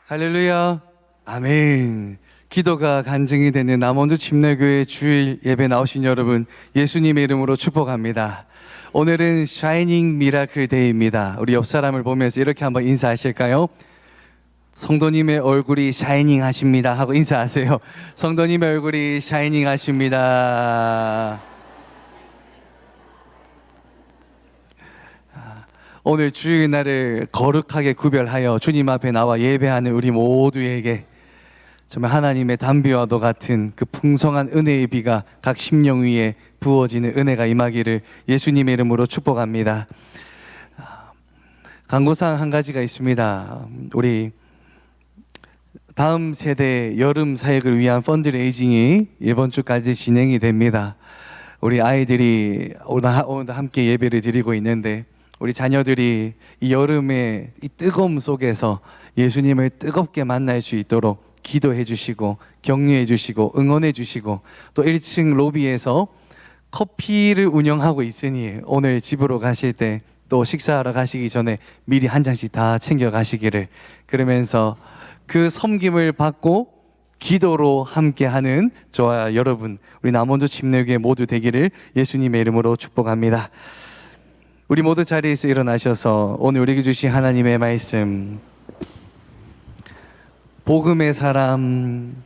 할렐루야. 아멘. 기도가 간증이 되는 남원주 침례교회 주일 예배 나오신 여러분, 예수님의 이름으로 축복합니다. 오늘은 샤이닝 미라클 데이입니다. 우리 옆 사람을 보면서 이렇게 한번 인사하실까요? 성도님의 얼굴이 샤이닝 하십니다 하고 인사하세요. 성도님의 얼굴이 샤이닝 하십니다. 오늘 주일 날을 거룩하게 구별하여 주님 앞에 나와 예배하는 우리 모두에게 정말 하나님의 단비와도 같은 그 풍성한 은혜의 비가 각 심령 위에 부어지는 은혜가 임하기를 예수님의 이름으로 축복합니다. 간구사항 한 가지가 있습니다. 우리 다음 세대 여름 사역을 위한 펀드레이징이 이번 주까지 진행이 됩니다. 우리 아이들이 오늘 함께 예배를 드리고 있는데 우리 자녀들이 이 여름의 이 뜨거움 속에서 예수님을 뜨겁게 만날 수 있도록 기도해 주시고 격려해 주시고 응원해 주시고 또 1층 로비에서 커피를 운영하고 있으니 오늘 집으로 가실 때 또 식사하러 가시기 전에 미리 한 잔씩 다 챙겨 가시기를, 그러면서 그 섬김을 받고 기도로 함께하는 저와 여러분, 우리 남원주 침례교회 모두 되기를 예수님의 이름으로 축복합니다. 우리 모두 자리에서 일어나셔서 오늘 우리에게 주신 하나님의 말씀, 복음의 사람,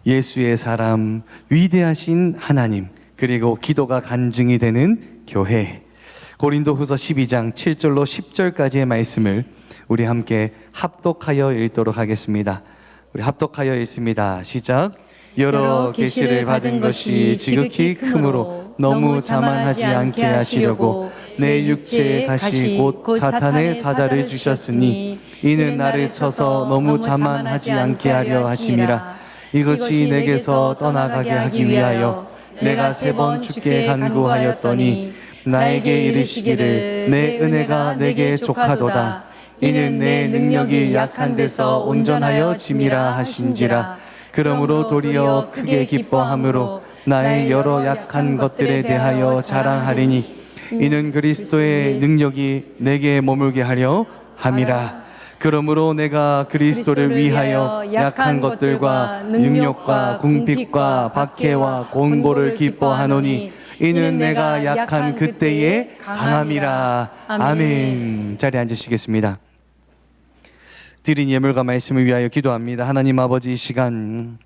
예수의 사람, 위대하신 하나님, 그리고 기도가 간증이 되는 교회, 고린도후서 12장 7절로 10절까지의 말씀을 우리 함께 합독하여 읽도록 하겠습니다. 우리 합독하여 읽습니다. 시작. 여러 계시를 받은 것이 지극히 크므로 너무 자만하지 않게 하시려고 내 육체의 가시 곧 사탄의 사자를 주셨으니 이는 나를 쳐서 너무 자만하지 않게 하려 하심이라. 이것이 내게서 떠나가게 하기 위하여 내가 3번 주께 간구하였더니 나에게 이르시기를 내 은혜가 내게 족하도다. 이는 내 능력이 약한 데서 온전하여 짐이라 하신지라. 그러므로 도리어 크게 기뻐함으로 나의 여러 약한 것들에 대하여 자랑하리니 이는 그리스도의 능력이 내게 머물게 하려 함이라. 그러므로 내가 그리스도를 위하여 약한 것들과 능력과 궁핍과 박해와 곤고를 기뻐하노니 이는 내가 약한 그때에 강함이라. 아멘. 자리에 앉으시겠습니다. 드린 예물과 말씀을 위하여 기도합니다. 하나님 아버지, 이 시간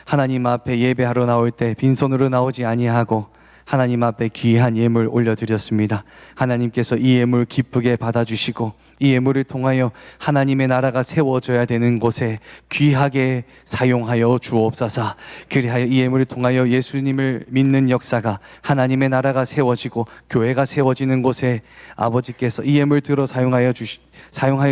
하나님 앞에 예배하러 나올 때 빈손으로 나오지 아니하고 하나님 앞에 귀한 예물 올려드렸습니다. 하나님께서 이 예물 기쁘게 받아주시고 이 예물을 통하여 하나님의 나라가 세워져야 되는 곳에 귀하게 사용하여 주옵소서. 그리하여 이 예물을 통하여 예수님을 믿는 역사가, 하나님의 나라가 세워지고 교회가 세워지는 곳에 아버지께서 이 예물 들어 사용하여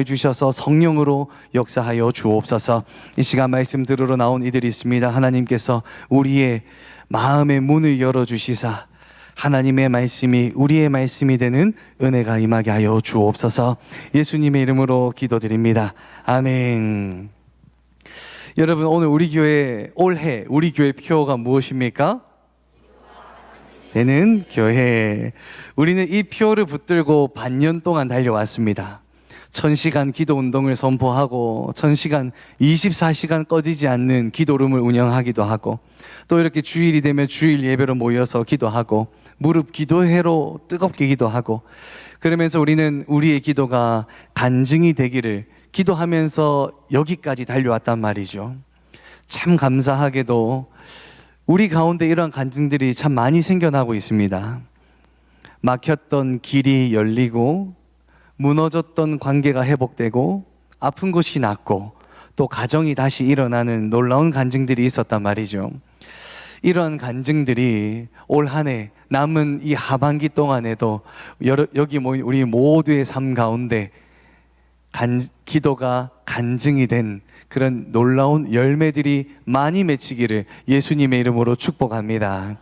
주셔서 성령으로 역사하여 주옵소서. 이 시간 말씀 들으러 나온 이들이 있습니다. 하나님께서 우리의 마음의 문을 열어주시사 하나님의 말씀이 우리의 말씀이 되는 은혜가 임하게 하여 주옵소서. 예수님의 이름으로 기도드립니다. 아멘. 여러분, 오늘 우리 교회 올해 우리 교회 표어가 무엇입니까? 되는 교회. 우리는 이 표어를 붙들고 반년 동안 달려왔습니다. 1000시간 기도 운동을 선포하고 1000시간 24시간 꺼지지 않는 기도룸을 운영하기도 하고 또 이렇게 주일이 되면 주일 예배로 모여서 기도하고 무릎 기도회로 뜨겁게 기도하고 그러면서 우리는 우리의 기도가 간증이 되기를 기도하면서 여기까지 달려왔단 말이죠. 참 감사하게도 우리 가운데 이러한 간증들이 참 많이 생겨나고 있습니다. 막혔던 길이 열리고 무너졌던 관계가 회복되고 아픈 곳이 낫고 또 가정이 다시 일어나는 놀라운 간증들이 있었단 말이죠. 이러한 간증들이 올 한 해 남은 이 하반기 동안에도 여기 모인 우리 모두의 삶 가운데 기도가 간증이 된 그런 놀라운 열매들이 많이 맺히기를 예수님의 이름으로 축복합니다.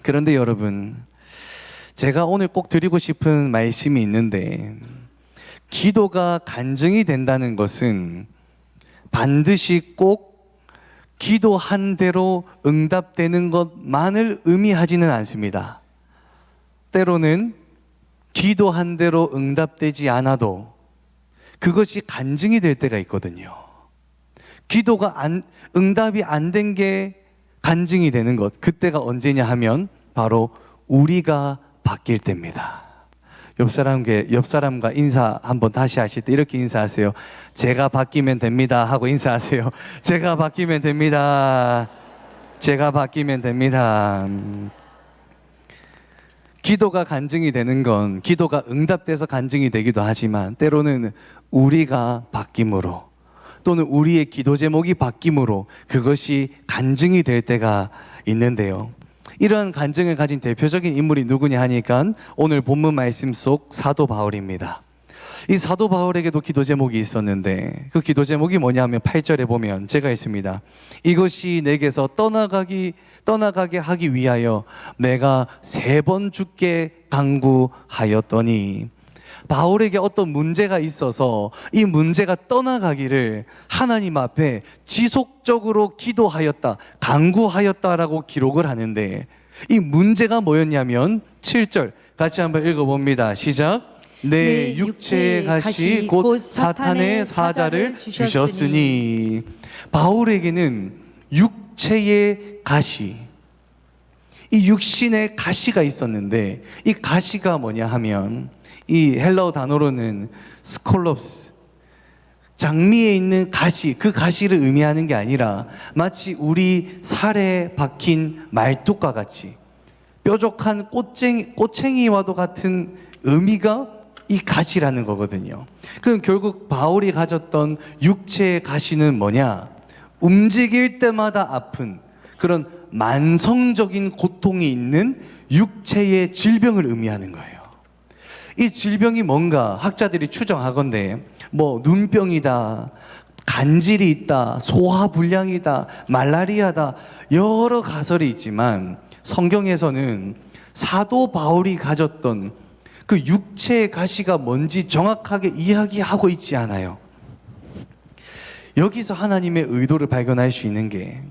그런데 여러분, 제가 오늘 꼭 드리고 싶은 말씀이 있는데, 기도가 간증이 된다는 것은 반드시 꼭 기도한 대로 응답되는 것만을 의미하지는 않습니다. 때로는 기도한 대로 응답되지 않아도 그것이 간증이 될 때가 있거든요. 기도가 응답이 안 된 게 간증이 되는 것, 그때가 언제냐 하면 바로 우리가 바뀔 때입니다. 옆 사람과 인사 한번 다시 하실 때 이렇게 인사하세요. 제가 바뀌면 됩니다 하고 인사하세요. 제가 바뀌면 됩니다. 제가 바뀌면 됩니다. 기도가 간증이 되는 건 기도가 응답돼서 간증이 되기도 하지만 때로는 우리가 바뀜으로 또는 우리의 기도 제목이 바뀜으로 그것이 간증이 될 때가 있는데요. 이런 간증을 가진 대표적인 인물이 누구냐 하니까 오늘 본문 말씀 속 사도 바울입니다. 이 사도 바울에게도 기도 제목이 있었는데 그 기도 제목이 뭐냐 하면 8절에 보면 제가 있습니다. 이것이 내게서 떠나가게 하기 위하여 내가 3번 죽게 강구하였더니, 바울에게 어떤 문제가 있어서 이 문제가 떠나가기를 하나님 앞에 지속적으로 기도하였다, 간구하였다라고 기록을 하는데, 이 문제가 뭐였냐면 7절 같이 한번 읽어봅니다. 시작. 내 육체의 가시 곧 사탄의 사자를 주셨으니. 바울에게는 육체의 가시, 이 육신의 가시가 있었는데, 이 가시가 뭐냐 하면 이 헬라어 단어로는 스콜롭스, 장미에 있는 가시, 그 가시를 의미하는 게 아니라 마치 우리 살에 박힌 말뚝과 같이 뾰족한 꼬챙이와도 같은 의미가 이 가시라는 거거든요. 그럼 결국 바울이 가졌던 육체의 가시는 뭐냐? 움직일 때마다 아픈 그런 만성적인 고통이 있는 육체의 질병을 의미하는 거예요. 이 질병이 뭔가 학자들이 추정하건대 뭐 눈병이다, 간질이 있다, 소화불량이다, 말라리아다, 여러 가설이 있지만 성경에서는 사도 바울이 가졌던 그 육체의 가시가 뭔지 정확하게 이야기하고 있지 않아요. 여기서 하나님의 의도를 발견할 수 있는 게,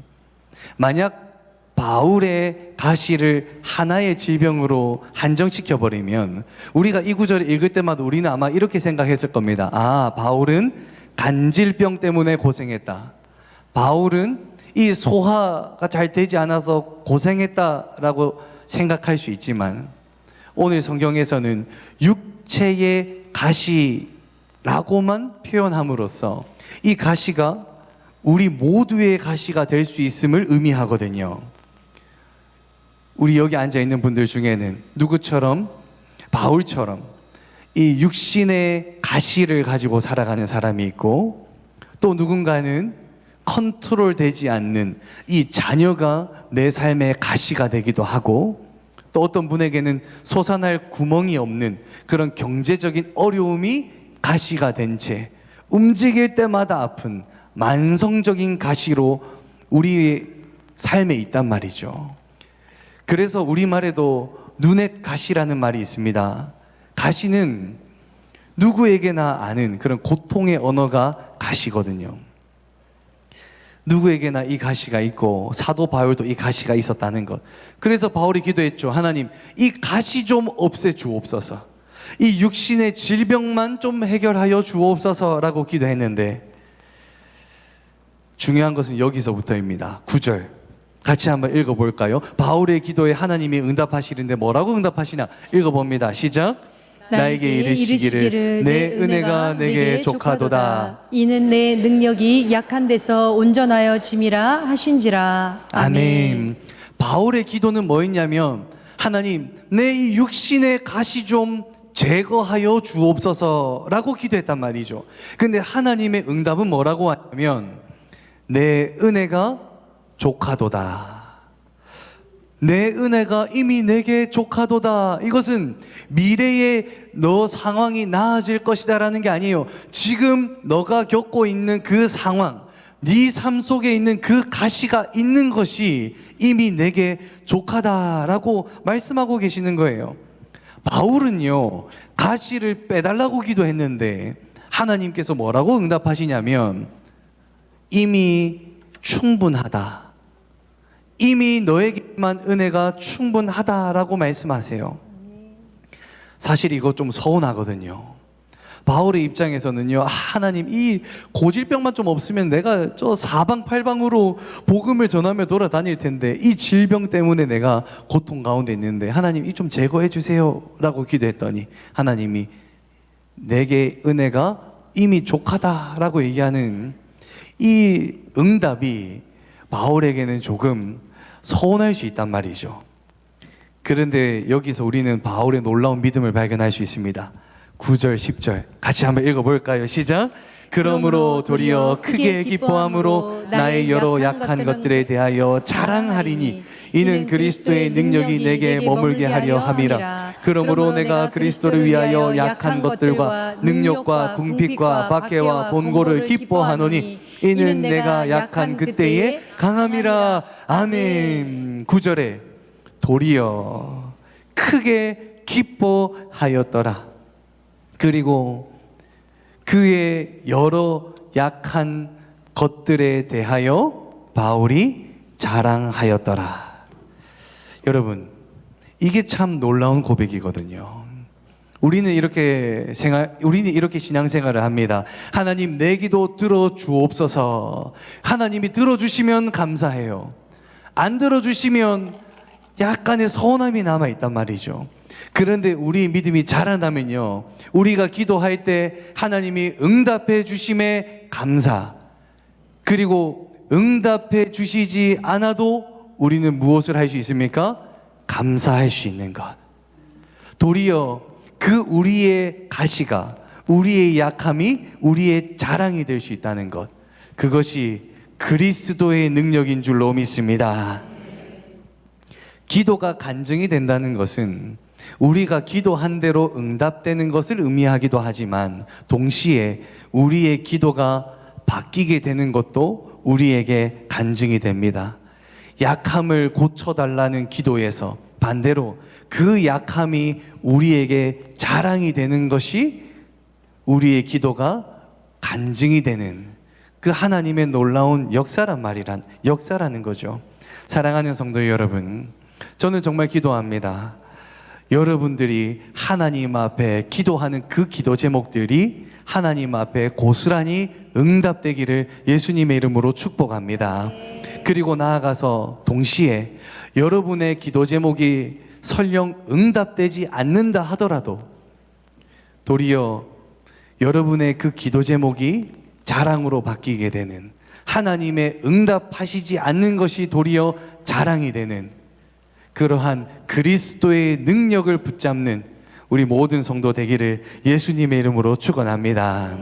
만약 바울의 가시를 하나의 질병으로 한정시켜버리면 우리가 이 구절을 읽을 때마다 우리는 아마 이렇게 생각했을 겁니다. 아, 바울은 간질병 때문에 고생했다, 바울은 이 소화가 잘 되지 않아서 고생했다라고 생각할 수 있지만, 오늘 성경에서는 육체의 가시라고만 표현함으로써 이 가시가 우리 모두의 가시가 될 수 있음을 의미하거든요. 우리 여기 앉아있는 분들 중에는 누구처럼? 바울처럼 이 육신의 가시를 가지고 살아가는 사람이 있고, 또 누군가는 컨트롤 되지 않는 이 자녀가 내 삶의 가시가 되기도 하고, 또 어떤 분에게는 솟아날 구멍이 없는 그런 경제적인 어려움이 가시가 된 채 움직일 때마다 아픈 만성적인 가시로 우리의 삶에 있단 말이죠. 그래서 우리말에도 눈엣 가시라는 말이 있습니다. 가시는 누구에게나 아는 그런 고통의 언어가 가시거든요. 누구에게나 이 가시가 있고 사도 바울도 이 가시가 있었다는 것. 그래서 바울이 기도했죠. 하나님, 이 가시 좀 없애 주옵소서, 이 육신의 질병만 좀 해결하여 주옵소서라고 기도했는데, 중요한 것은 여기서부터입니다. 9절 같이 한번 읽어볼까요? 바울의 기도에 하나님이 응답하시는데 뭐라고 응답하시나 읽어봅니다. 시작. 나에게 이르시기를 내 은혜가 내게 족하도다. 이는 내 능력이 약한 데서 온전하여 짐이라 하신지라. 아멘. 바울의 기도는 뭐였냐면, 하나님, 내 이 육신의 가시 좀 제거하여 주옵소서라고 기도했단 말이죠. 근데 하나님의 응답은 뭐라고 하냐면, 내 은혜가 족하도다. 내 은혜가 이미 내게 족하도다. 이것은 미래에 너 상황이 나아질 것이다 라는 게 아니에요. 지금 너가 겪고 있는 그 상황, 네 삶 속에 있는 그 가시가 있는 것이 이미 내게 족하다라고 말씀하고 계시는 거예요. 바울은요, 가시를 빼달라고 기도했는데 하나님께서 뭐라고 응답하시냐면, 이미 충분하다, 이미 너에게만 은혜가 충분하다라고 말씀하세요. 사실 이거 좀 서운하거든요. 바울의 입장에서는요, 하나님 이 고질병만 좀 없으면 내가 저 사방팔방으로 복음을 전하며 돌아다닐 텐데 이 질병 때문에 내가 고통 가운데 있는데 하나님 이 좀 제거해 주세요 라고 기도했더니 하나님이 내게 은혜가 이미 족하다라고 얘기하는 이 응답이 바울에게는 조금 서운할 수 있단 말이죠. 그런데 여기서 우리는 바울의 놀라운 믿음을 발견할 수 있습니다. 9절, 10절 같이 한번 읽어볼까요? 시작! 그러므로 도리어 크게 기뻐함으로 나의 여러 약한 것들에 대하여 자랑하리니 이는 그리스도의 능력이 내게 머물게 하려 함이라. 그러므로 내가 그리스도를 위하여 약한 것들과 능력과 궁핍과 박해와 곤고를 기뻐하노니 이는 내가 약한 그때에 강함이라. 아멘. 9절에 도리어 크게 기뻐하였더라. 그리고 그의 여러 약한 것들에 대하여 바울이 자랑하였더라. 여러분, 이게 참 놀라운 고백이거든요. 우리는 이렇게 신앙생활을 합니다. 하나님 내 기도 들어주옵소서. 하나님이 들어주시면 감사해요. 안 들어주시면 약간의 서운함이 남아있단 말이죠. 그런데 우리 믿음이 자라나면요, 우리가 기도할 때 하나님이 응답해 주심에 감사, 그리고 응답해 주시지 않아도 우리는 무엇을 할 수 있습니까? 감사할 수 있는 것. 도리어 그 우리의 가시가, 우리의 약함이 우리의 자랑이 될 수 있다는 것, 그것이 그리스도의 능력인 줄로 믿습니다. 기도가 간증이 된다는 것은 우리가 기도한 대로 응답되는 것을 의미하기도 하지만 동시에 우리의 기도가 바뀌게 되는 것도 우리에게 간증이 됩니다. 약함을 고쳐달라는 기도에서 반대로 그 약함이 우리에게 자랑이 되는 것이 우리의 기도가 간증이 되는 그 하나님의 놀라운 역사라는 거죠. 사랑하는 성도 여러분, 저는 정말 기도합니다. 여러분들이 하나님 앞에 기도하는 그 기도 제목들이 하나님 앞에 고스란히 응답되기를 예수님의 이름으로 축복합니다. 그리고 나아가서 동시에 여러분의 기도 제목이 설령 응답되지 않는다 하더라도 도리어 여러분의 그 기도 제목이 자랑으로 바뀌게 되는, 하나님의 응답하시지 않는 것이 도리어 자랑이 되는 그러한 그리스도의 능력을 붙잡는 우리 모든 성도 되기를 예수님의 이름으로 축원합니다.